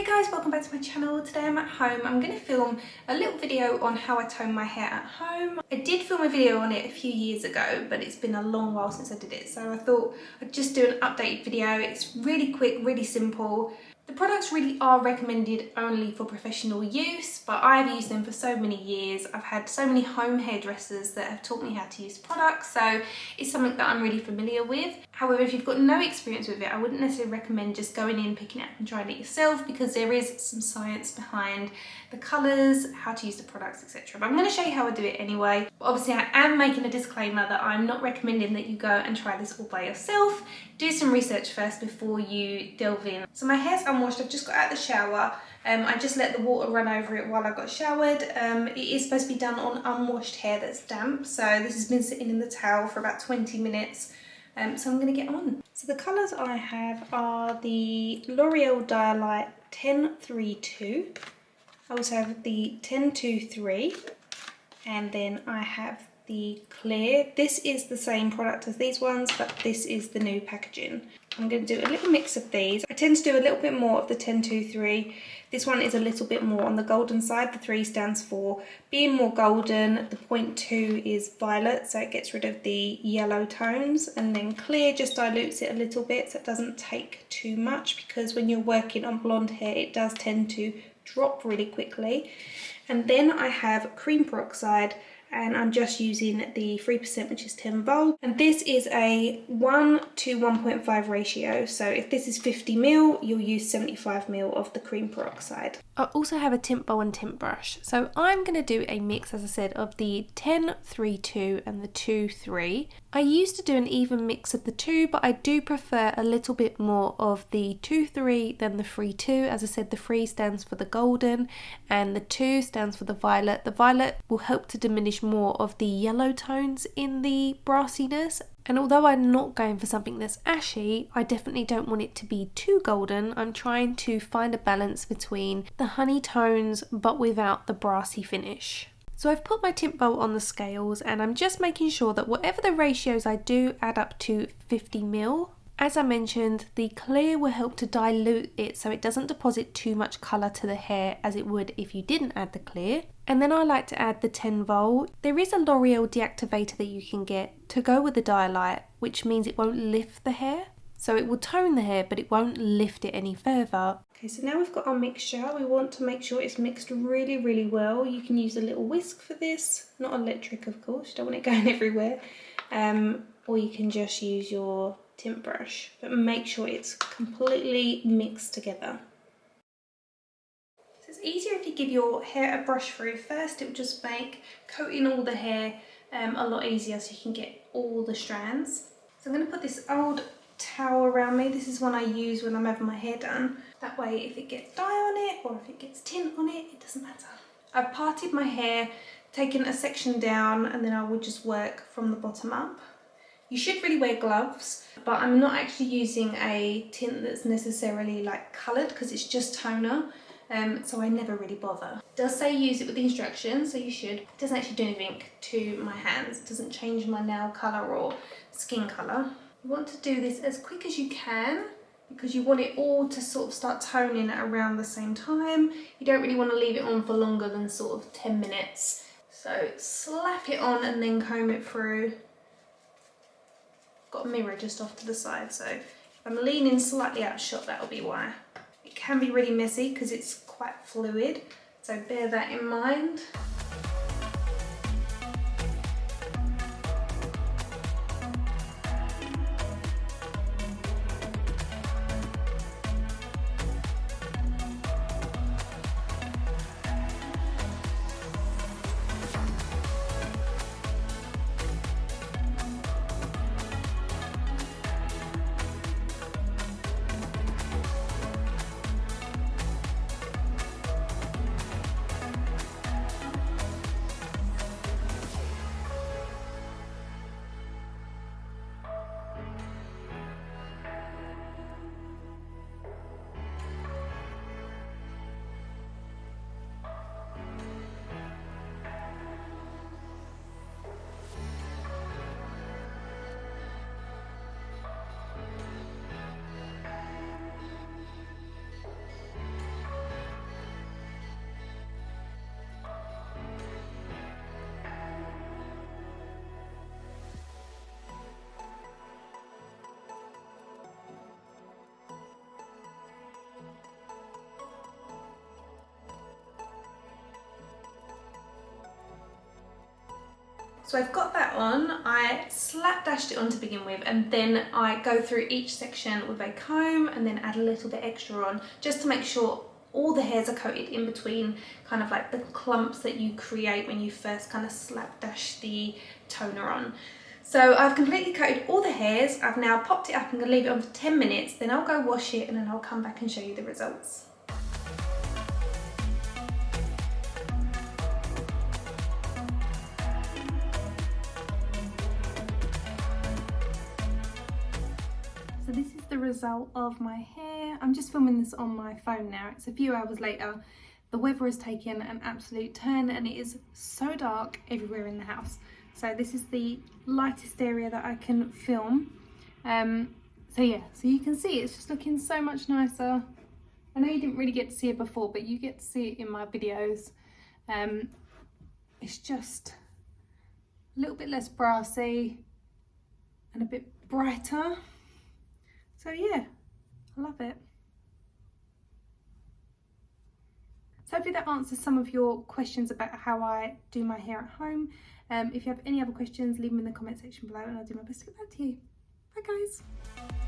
Guys, welcome back to my channel. Today I'm at home. I'm going to film a little video on how I tone my hair at home. I did film a video on it a few years ago, but it's been a long while since I did it, so I thought I'd just do an updated video. It's really quick, really simple. The products really are recommended only for professional use, but I've used them for so many years. I've had so many home hairdressers that have taught me how to use products, so it's something that I'm really familiar with. However, if you've got no experience with it, I wouldn't necessarily recommend just going in, picking it up and trying it yourself, because there is some science behind the colours, how to use the products, etc. But I'm going to show you how I do it anyway. But obviously I am making a disclaimer that I'm not recommending that you go and try this all by yourself. Do some research first before you delve in. So my hair's unwashed. I've just got out of the shower. I just let the water run over it while I got showered. It is supposed to be done on unwashed hair that's damp. So this has been sitting in the towel for about 20 minutes. So I'm going to get on. So the colours I have are the L'Oreal Dialight 1032. I also have the 1023. And then I have the clear. This is the same product as these ones, but this is the new packaging. I'm going to do a little mix of these. I tend to do a little bit more of the 1023. This one is a little bit more on the golden side. The 3 stands for being more golden. The 0.2 is violet, so it gets rid of the yellow tones. And then clear just dilutes it a little bit, so it doesn't take too much, because when you're working on blonde hair, it does tend to drop really quickly. And then I have cream peroxide, and I'm just using the 3%, which is 10 volt. And this is a 1 to 1.5 ratio. So if this is 50 ml, you'll use 75 ml of the cream peroxide. I also have a tint bowl and tint brush. So I'm going to do a mix, as I said, of the 1032 and the 23. I used to do an even mix of the two, but I do prefer a little bit more of the 23 than the 32. As I said, the 3 stands for the golden and the 2 stands for the violet. The violet will help to diminish more of the yellow tones in the brassiness. And although I'm not going for something that's ashy, I definitely don't want it to be too golden. I'm trying to find a balance between the honey tones but without the brassy finish. So I've put my tint bowl on the scales, and I'm just making sure that whatever the ratios I do add up to 50 ml. As I mentioned, the clear will help to dilute it so it doesn't deposit too much colour to the hair as it would if you didn't add the clear. And then I like to add the 10 volt. There is a L'Oreal deactivator that you can get to go with the dialight, which means it won't lift the hair. So it will tone the hair, but it won't lift it any further. Okay, so now we've got our mixture. We want to make sure it's mixed really, really well. You can use a little whisk for this, not electric of course, you don't want it going everywhere. Or you can just use your tint brush, but make sure it's completely mixed together. So it's easier if you give your hair a brush through first. It will just make coating all the hair a lot easier, so you can get all the strands. So I'm going to put this old towel around me. This is one I use when I'm having my hair done. That way if it gets dye on it or if it gets tint on it, it doesn't matter. I've parted my hair, taken a section down, and then I will just work from the bottom up. You should really wear gloves, but I'm not actually using a tint that's necessarily like coloured, because it's just toner, so I never really bother. It does say use it with the instructions, so you should. It doesn't actually do anything to my hands. It doesn't change my nail colour or skin colour. You want to do this as quick as you can, because you want it all to sort of start toning at around the same time. You don't really want to leave it on for longer than sort of 10 minutes. So slap it on and then comb it through. Got a mirror just off to the side, so if I'm leaning slightly out of shot, that'll be why. It can be really messy because it's quite fluid, so bear that in mind. So I've got that on, I slapdashed it on to begin with, and then I go through each section with a comb and then add a little bit extra on just to make sure all the hairs are coated in between, kind of like the clumps that you create when you first kind of slapdash the toner on. So I've completely coated all the hairs. I've now popped it up. I'm going to leave it on for 10 minutes, then I'll go wash it and then I'll come back and show you the results. So this is the result of my hair. I'm just filming this on my phone now. It's a few hours later. The weather has taken an absolute turn and it is so dark everywhere in the house. So this is the lightest area that I can film. So yeah, so you can see it's just looking so much nicer. I know you didn't really get to see it before, but you get to see it in my videos. It's just a little bit less brassy and a bit brighter. So yeah, I love it. So hopefully that answers some of your questions about how I do my hair at home. If you have any other questions, leave them in the comment section below and I'll do my best to get back to you. Bye guys.